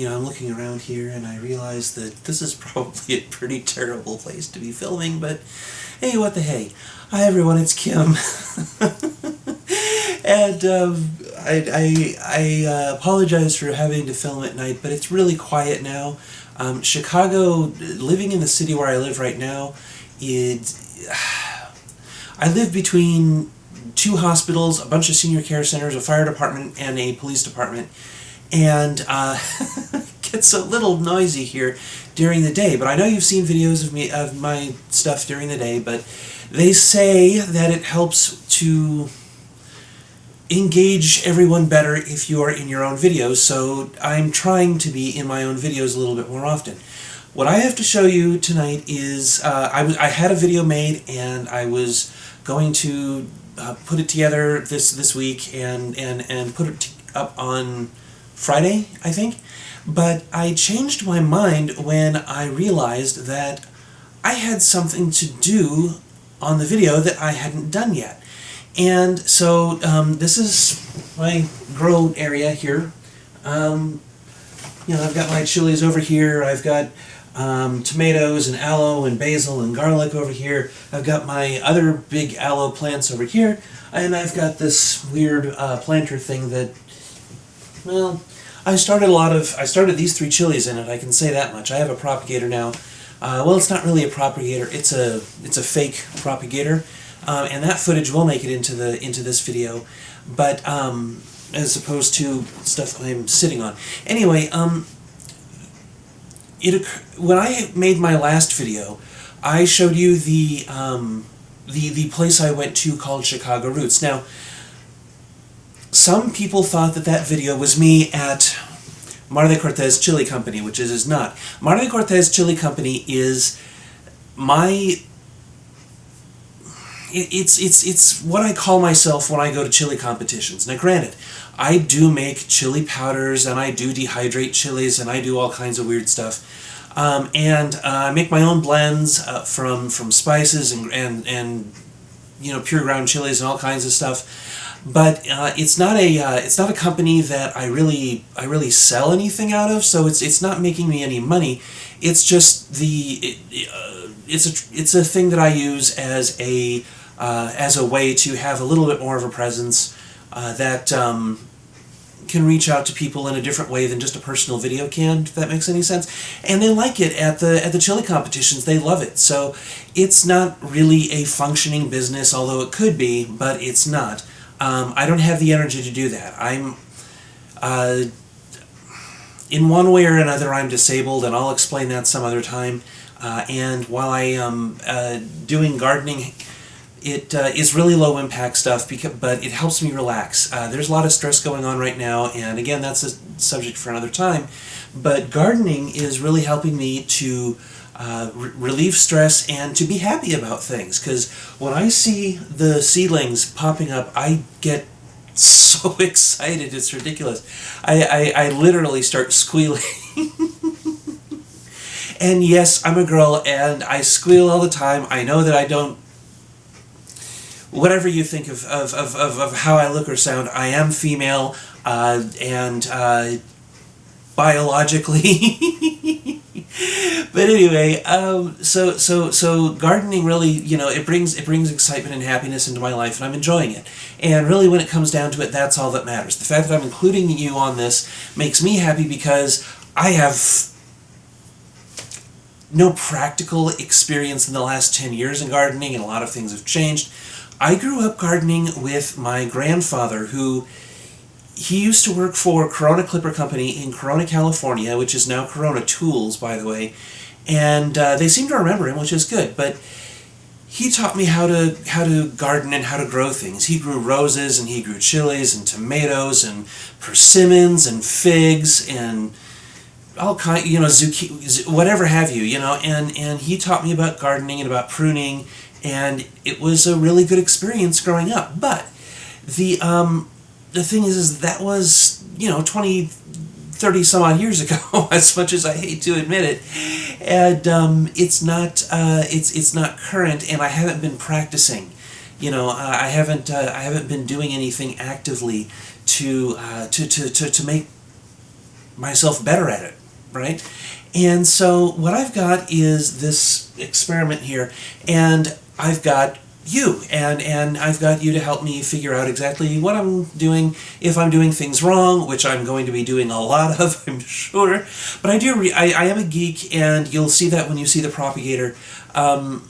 I'm looking around here and I realize that this is probably a pretty terrible place to be filming, but hey, what the hey. Hi everyone, it's Kim. And I apologize for having to film at night, but it's really quiet now. Chicago, living in the city where I live right now, I live between two hospitals, a bunch of senior care centers, a fire department, and a police department. And it gets a little noisy here during the day. But I know you've seen videos of my stuff during the day, but they say that it helps to engage everyone better if you are in your own videos, so I'm trying to be in my own videos a little bit more often. What I have to show you tonight is, I had a video made and I was going to put it together this week and put it up on Friday, I think, but I changed my mind when I realized that I had something to do on the video that I hadn't done yet. And so this is my grow area here. I've got my chilies over here. I've got tomatoes and aloe and basil and garlic over here. I've got my other big aloe plants over here. And I've got this weird planter thing that, well, I started these 3 chilies in it, I can say that much. I have a propagator now. Well, it's not really a propagator, it's a fake propagator. And that footage will make it into this video, but as opposed to stuff I'm sitting on. Anyway, when I made my last video, I showed you the place I went to called Chicago Roots. Now, some people thought that video was me at Mar de Cortez Chili Company, which it is not. Mar de Cortez Chili Company is my... It's what I call myself when I go to chili competitions. Now granted, I do make chili powders and I do dehydrate chilies and I do all kinds of weird stuff. And I make my own blends from spices and pure ground chilies and all kinds of stuff. But it's not a company that I really sell anything out of, so it's not making me any money. It's just it's a thing that I use as a way to have a little bit more of a presence that can reach out to people in a different way than just a personal video can, if that makes any sense. And they like it at the chili competitions. They love it. So it's not really a functioning business, although it could be, but it's not. I don't have the energy to do that. I'm in one way or another, I'm disabled, and I'll explain that some other time. And while I am doing gardening, it is really low impact stuff, but it helps me relax. There's a lot of stress going on right now, and again, that's a subject for another time. But gardening is really helping me to relieve stress and to be happy about things. Because when I see the seedlings popping up, I get so excited, it's ridiculous. I literally start squealing. And yes, I'm a girl and I squeal all the time. I know that I don't... Whatever you think of how I look or sound, I am female and biologically. But anyway, so gardening really, it brings excitement and happiness into my life, and I'm enjoying it. And really, when it comes down to it, that's all that matters. The fact that I'm including you on this makes me happy because I have no practical experience in the last 10 years in gardening, and a lot of things have changed. I grew up gardening with my grandfather, he used to work for Corona Clipper Company in Corona, California, which is now Corona Tools, by the way, and they seem to remember him, which is good. But he taught me how to garden and how to grow things. He grew roses and he grew chilies and tomatoes and persimmons and figs and all kind, zucchini, whatever have you, and he taught me about gardening and about pruning, and it was a really good experience growing up. But the thing is that was 20, 30 some odd years ago, as much as I hate to admit it, and it's not current, and I haven't been practicing. I haven't been doing anything actively to make myself better at it, right? And so what I've got is this experiment here, and I've got you, and I've got you to help me figure out exactly what I'm doing, if I'm doing things wrong, which I'm going to be doing a lot of, I'm sure. But I am a geek, and you'll see that when you see the propagator. I'm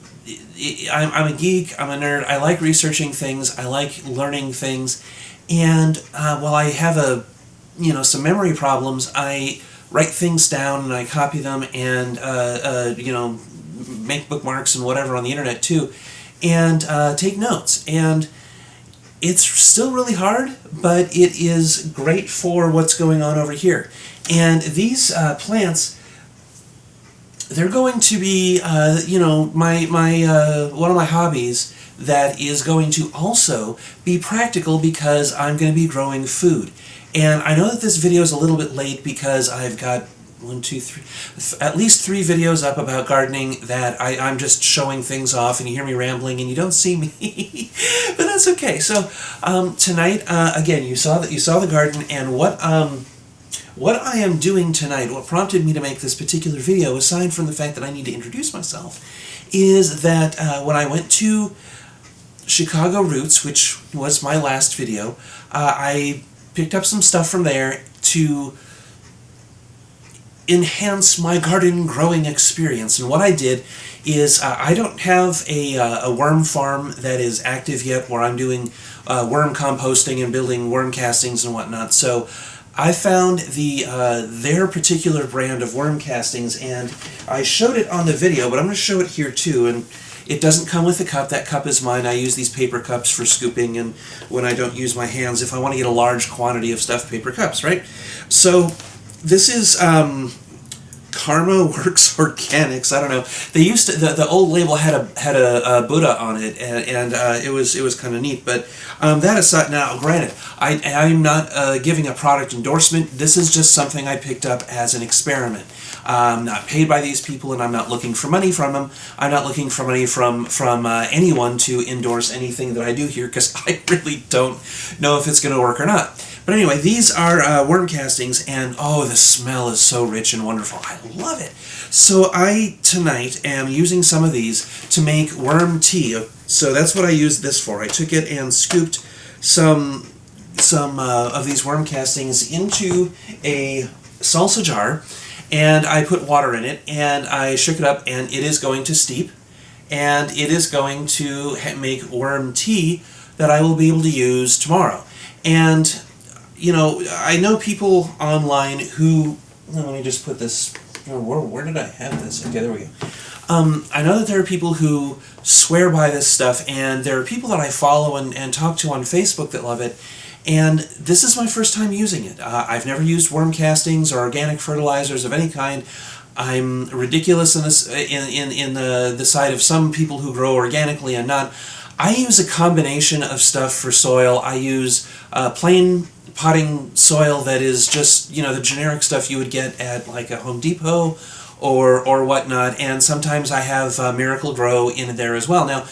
a geek, I'm a nerd, I like researching things, I like learning things, and while I have some memory problems, I write things down and I copy them and make bookmarks and whatever on the internet too, and take notes. And it's still really hard, but it is great for what's going on over here. And these plants, they're going to be, my one of my hobbies that is going to also be practical because I'm going to be growing food. And I know that this video is a little bit late because I've got at least 3 videos up about gardening that I'm just showing things off, and you hear me rambling and you don't see me, but that's okay. So tonight, again, you saw the garden, and what I am doing tonight, what prompted me to make this particular video, aside from the fact that I need to introduce myself, is that when I went to Chicago Roots, which was my last video, I picked up some stuff from there to enhance my garden growing experience. And what I did is I don't have a worm farm that is active yet where I'm doing worm composting and building worm castings and whatnot. So I found their particular brand of worm castings, and I showed it on the video, but I'm going to show it here too. And it doesn't come with a cup. That cup is mine. I use these paper cups for scooping, and when I don't use my hands, if I want to get a large quantity of stuff, paper cups, right? So this is Karma Works Organics. I don't know. They used to, the old label had a Buddha on it, and it was kind of neat. But that aside, now granted, I'm not giving a product endorsement. This is just something I picked up as an experiment. I'm not paid by these people, and I'm not looking for money from them. I'm not looking for money from anyone to endorse anything that I do here, because I really don't know if it's going to work or not. But anyway, these are worm castings, and oh, the smell is so rich and wonderful. I love it. So I, tonight, am using some of these to make worm tea. So that's what I used this for. I took it and scooped some of these worm castings into a salsa jar, and I put water in it, and I shook it up, and it is going to steep, and it is going to make worm tea that I will be able to use tomorrow. And I know people online who, let me just put this, where did I have this? Okay, there we go. I know that there are people who swear by this stuff, and there are people that I follow and talk to on Facebook that love it, and this is my first time using it. I've never used worm castings or organic fertilizers of any kind. I'm ridiculous in this, in the side of some people who grow organically and not. I use a combination of stuff for soil. I use plain potting soil that is just, the generic stuff you would get at like a Home Depot or whatnot, and sometimes I have Miracle Grow in there as well. Now,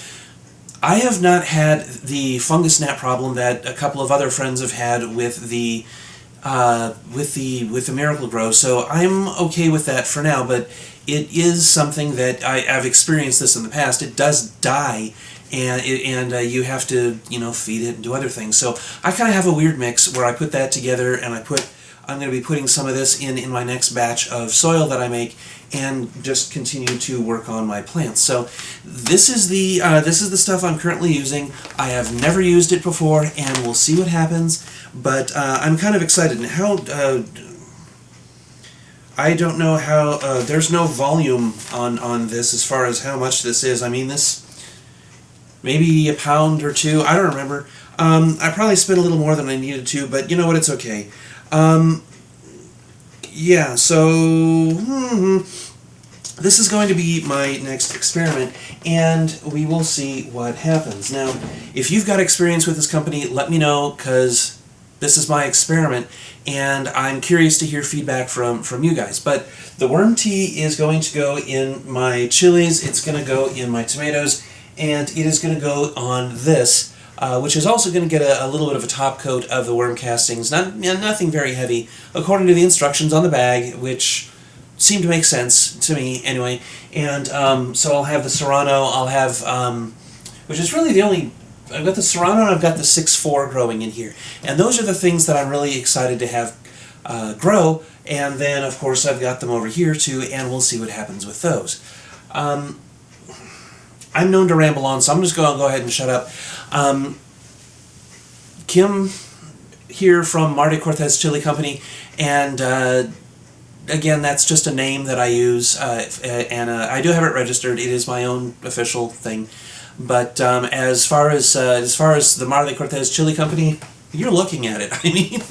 I have not had the fungus gnat problem that a couple of other friends have had with the Miracle Grow, so I'm okay with that for now, but it is something that I've experienced this in the past. It does die, and you have to, feed it and do other things. So I kind of have a weird mix where I put that together, and I'm going to be putting some of this in my next batch of soil that I make, and just continue to work on my plants. So this is the stuff I'm currently using. I have never used it before, and we'll see what happens. But I'm kind of excited. And how I don't know how there's no volume on this as far as how much this is. I mean, this maybe a pound or 2. I don't remember. I probably spent a little more than I needed to, but you know what? It's okay. Yeah, so this is going to be my next experiment, and we will see what happens. Now, if you've got experience with this company, let me know, because this is my experiment, and I'm curious to hear feedback from you guys. But the worm tea is going to go in my chilies, it's going to go in my tomatoes, and it is going to go on this which is also going to get a little bit of a top coat of the worm castings. Nothing very heavy, according to the instructions on the bag, which seem to make sense to me anyway. And so I'll have the Serrano, I'll have, which is really the only, I've got the Serrano and I've got the 6.4 growing in here. And those are the things that I'm really excited to have grow. And then, of course, I've got them over here too, and we'll see what happens with those. I'm known to ramble on, so I'm just going to go ahead and shut up. Kim here from Mar de Cortez Chili Company, and again, that's just a name that I use, and I do have it registered. It is my own official thing. But as far as the Mar de Cortez Chili Company, you're looking at it. I mean,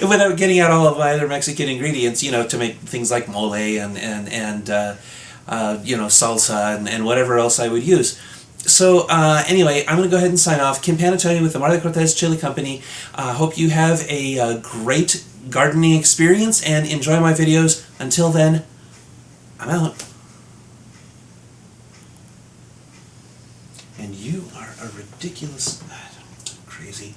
without getting out all of my other Mexican ingredients, to make things like mole and salsa and whatever else I would use. So anyway, I'm going to go ahead and sign off. Kim Panatoni with the Mar de Cortez Chili Company. Hope you have a great gardening experience and enjoy my videos. Until then, I'm out. And you are a ridiculous... crazy.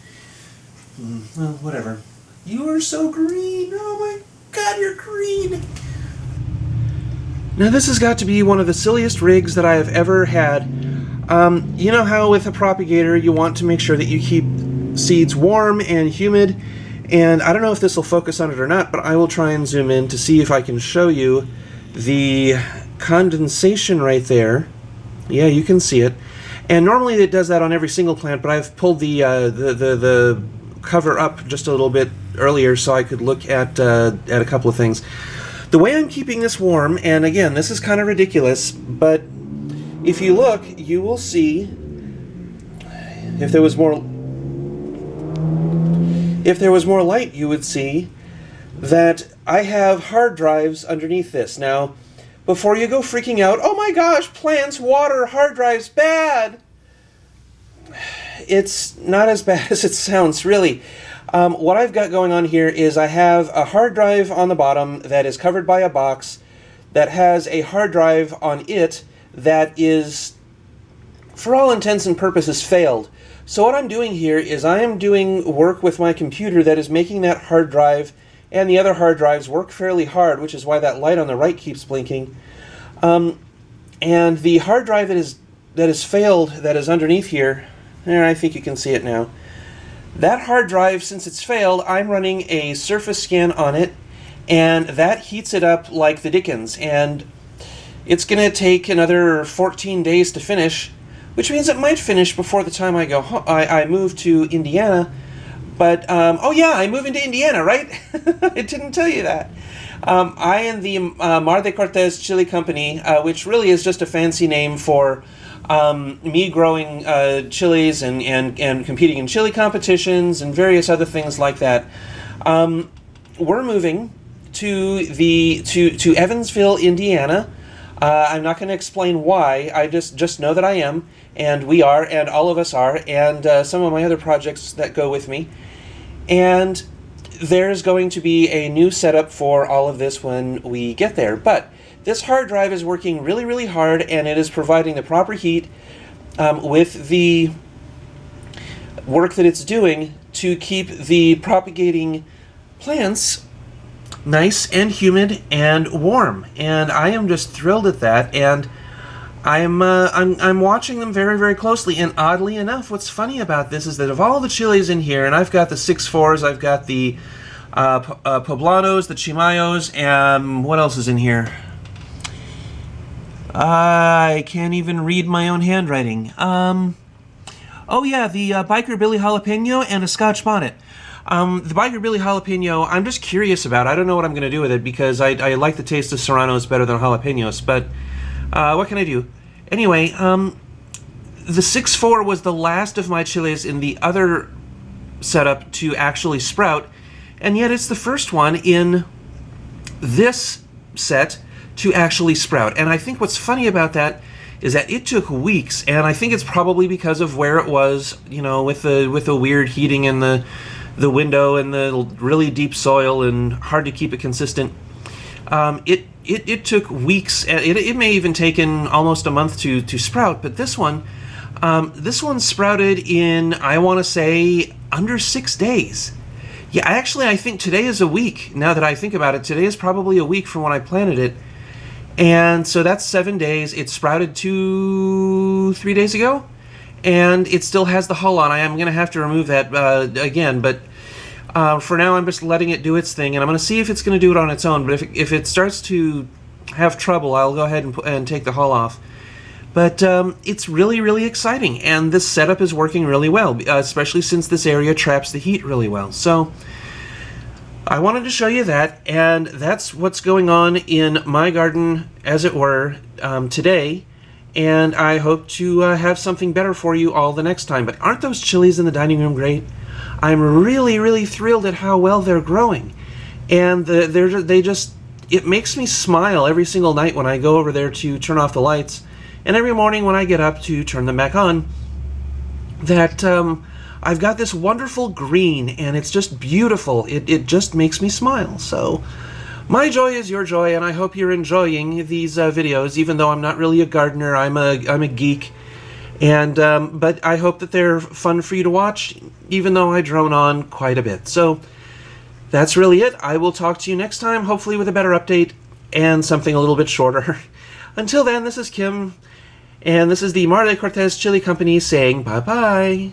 Well, whatever. You are so green. Oh my God, you're green. Now this has got to be one of the silliest rigs that I have ever had. You know how with a propagator you want to make sure that you keep seeds warm and humid, and I don't know if this will focus on it or not, but I will try and zoom in to see if I can show you the condensation right there. Yeah, you can see it. And normally it does that on every single plant, but I've pulled the cover up just a little bit earlier so I could look at a couple of things. The way I'm keeping this warm, and again, this is kind of ridiculous, but if you look, you will see, if there was more light, you would see that I have hard drives underneath this. Now, before you go freaking out, oh my gosh, plants, water, hard drives, bad! It's not as bad as it sounds, really. What I've got going on here is I have a hard drive on the bottom that is covered by a box that has a hard drive on it that is, for all intents and purposes, failed. So what I'm doing here is I am doing work with my computer that is making that hard drive and the other hard drives work fairly hard, which is why that light on the right keeps blinking. And the hard drive that is failed, that is underneath here, there, I think you can see it now. That hard drive, since it's failed, I'm running a surface scan on it, and that heats it up like the dickens. And it's going to take another 14 days to finish, which means it might finish before the time I move to Indiana. But, oh yeah, I move into Indiana, right? I didn't tell you that. I and the Mar de Cortez Chili Company, which really is just a fancy name for me growing chilies and competing in chili competitions and various other things like that. We're moving to Evansville, Indiana. I'm not going to explain why. I just know that I am, and we are, and all of us are, and some of my other projects that go with me. And there's going to be a new setup for all of this when we get there. But this hard drive is working really, really hard, and it is providing the proper heat with the work that it's doing to keep the propagating plants nice and humid and warm. And I am just thrilled at that, and I'm watching them very, very closely. And oddly enough, what's funny about this is that of all the chilies in here, and I've got the 6.4s, I've got the poblanos, the chimayos, and what else is in here? I can't even read my own handwriting. Oh yeah, the Biker Billy Jalapeno and a Scotch Bonnet. The Biker Billy Jalapeno, I'm just curious about. I don't know what I'm going to do with it because I like the taste of serranos better than jalapenos, but what can I do? Anyway, the 6.4 was the last of my chilies in the other setup to actually sprout, and yet it's the first one in this set to actually sprout. And I think what's funny about that is that it took weeks, and I think it's probably because of where it was, you know, with the weird heating in the window and the really deep soil and hard to keep it consistent. It took weeks. It may even taken almost a month to sprout, but this one, This one sprouted in, I want to say, under 6 days. Yeah, I think today is a week. Now that I think about it, today is probably a week from when I planted it. And so that's 7 days. It sprouted 3 days ago. And it still has the hull on. I am going to have to remove that again. But for now, I'm just letting it do its thing. And I'm going to see if it's going to do it on its own. But if it starts to have trouble, I'll go ahead and take the hull off. But it's really, really exciting, and this setup is working really well, especially since this area traps the heat really well. So I wanted to show you that, and that's what's going on in my garden, as it were, today. And I hope to have something better for you all the next time. But aren't those chilies in the dining room great? I'm really, really thrilled at how well they're growing. And it makes me smile every single night when I go over there to turn off the lights. And every morning when I get up to turn them back on, that I've got this wonderful green, and it's just beautiful. It just makes me smile. So my joy is your joy, and I hope you're enjoying these videos, even though I'm not really a gardener. I'm a geek. And but I hope that they're fun for you to watch, even though I drone on quite a bit. So that's really it. I will talk to you next time, hopefully with a better update and something a little bit shorter. Until then, this is Kim. And this is the Mar de Cortez Chili Company saying bye-bye.